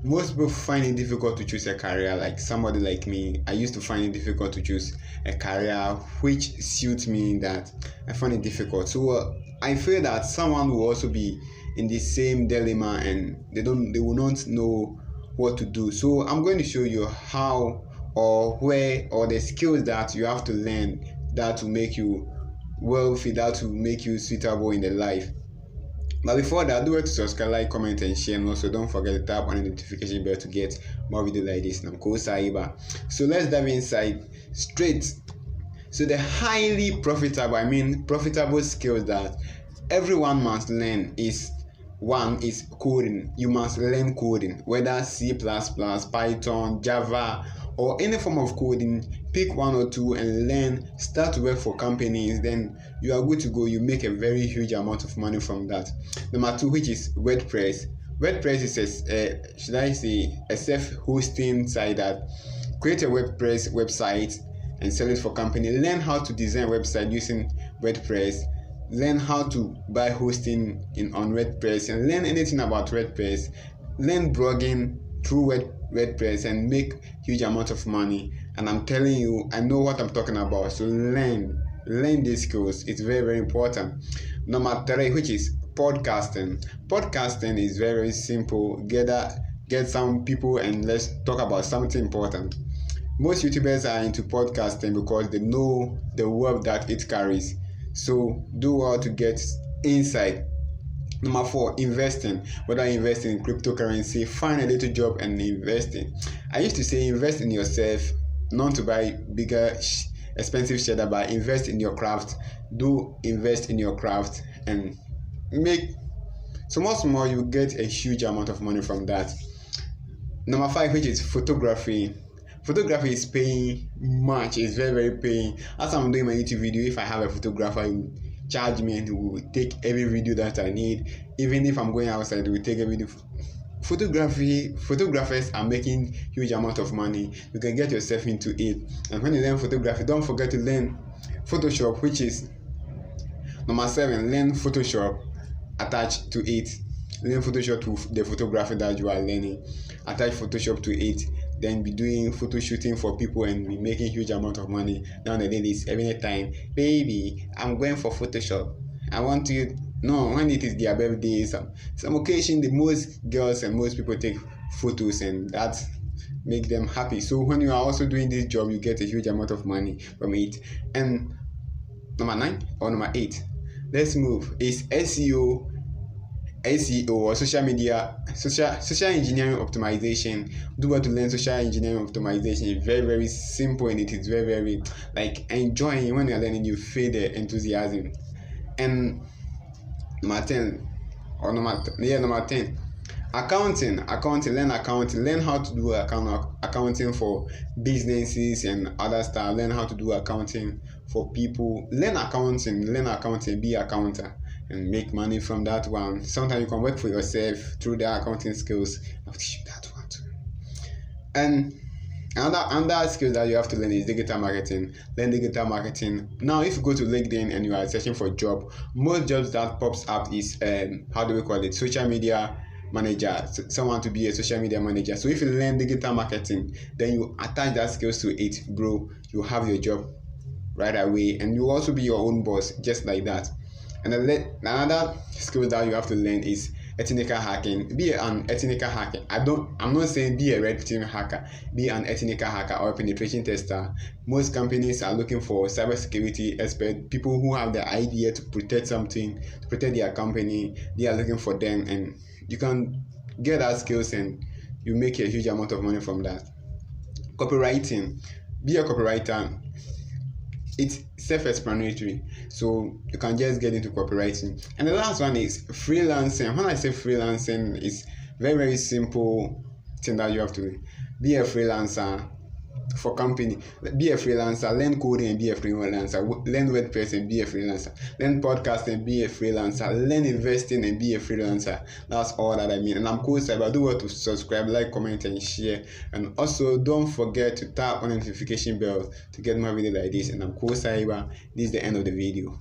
Most people find it difficult to choose a career. Like somebody like me, I used to find it difficult to choose a career which suits me. That I find it difficult. So I feel that someone will also be in the same dilemma, and they will not know what to do. So I'm going to show you how or where or the skills that you have to learn that will make you wealthy, that will make you suitable in the life. But before that, do it to subscribe, like, comment, and share. And also, don't forget to tap on the notification bell to get more videos like this. And I'm Ko Saiba. So let's dive inside straight. So the highly profitable skills that everyone must learn is one is coding. You must learn coding, whether C++, Python, Java, or any form of coding. Pick one or two and learn. Start to work for companies. Then you are good to go. You make a very huge amount of money from that. Number two, which is WordPress. WordPress is a self-hosting site that create a WordPress website and sell it for company. Learn how to design website using WordPress. Learn how to buy hosting on WordPress and learn anything about WordPress. Learn blogging through WordPress and make huge amount of money. And I'm telling you, I know what I'm talking about. So learn these skills. It's very, very important. Number three, which is podcasting. Podcasting is very, very simple. Get some people and let's talk about something important. Most YouTubers are into podcasting because they know the wealth that it carries. So do well to get insight. Number four, investing. Whether you invest in cryptocurrency, find a little job and invest in. I used to say invest in yourself, not to buy bigger, expensive cheddar, but invest in your craft. Do invest in your craft and make small, you get a huge amount of money from that. Number five, which is photography. Photography is paying much. It's very, very paying. As I'm doing my YouTube video, if I have a photographer, he will charge me and he will take every video that I need. Even if I'm going outside, he will take a video. Photographers are making huge amount of money. You can get yourself into it. And when you learn photography, don't forget to learn Photoshop, which is number seven. Learn Photoshop attached to it. Learn Photoshop to the photography that you are learning. Attach Photoshop to it. Then be doing photo shooting for people and be making huge amount of money. Nowadays, every time, baby, I'm going for Photoshop. I want you. No, when it is their birthday, some occasion, the most girls and most people take photos, and that make them happy. So when you are also doing this job, you get a huge amount of money from it. And number 9 or number 8, let's move. Is SEO or social engineering optimization. Do what to learn social engineering optimization. It's very, very simple and it is very, very like enjoying. When you're learning, you feel the enthusiasm. And number 10, accounting. Learn accounting. Learn how to do accounting for businesses and other stuff. Learn how to do accounting for people. Learn accounting, be accountant and make money from that one. Sometimes you can work for yourself through the accounting skills. I'll teach you that one too. And another skill that you have to learn is digital marketing. Learn digital marketing. Now, if you go to LinkedIn and you are searching for a job, most jobs that pops up is social media manager. Someone to be a social media manager. So if you learn digital marketing, then you attach that skills to it, bro, you have your job right away, and you also be your own boss, just like that. And another skill that you have to learn is ethnical hacking. Be an ethnical hacker. I'm not saying be a red team hacker. Be an ethnical hacker or a penetration tester. Most companies are looking for cybersecurity experts, people who have the idea to protect something, to protect their company. They are looking for them, and you can get that skills and you make a huge amount of money from that. Copywriting. Be a copywriter. It's self-explanatory, so you can just get into copywriting. And the last one is freelancing. When I say freelancing, it's very, very simple thing that you have to be a freelancer for company. Be a freelancer, learn coding and be a freelancer, learn WordPress and be a freelancer, learn podcasting and be a freelancer, learn investing and be a freelancer. That's all that I mean. And I'm Ko Saiba. Do well to subscribe, like, comment, and share. And also don't forget to tap on the notification bell to get more videos like this. And I'm Ko Saiba. This is the end of the video.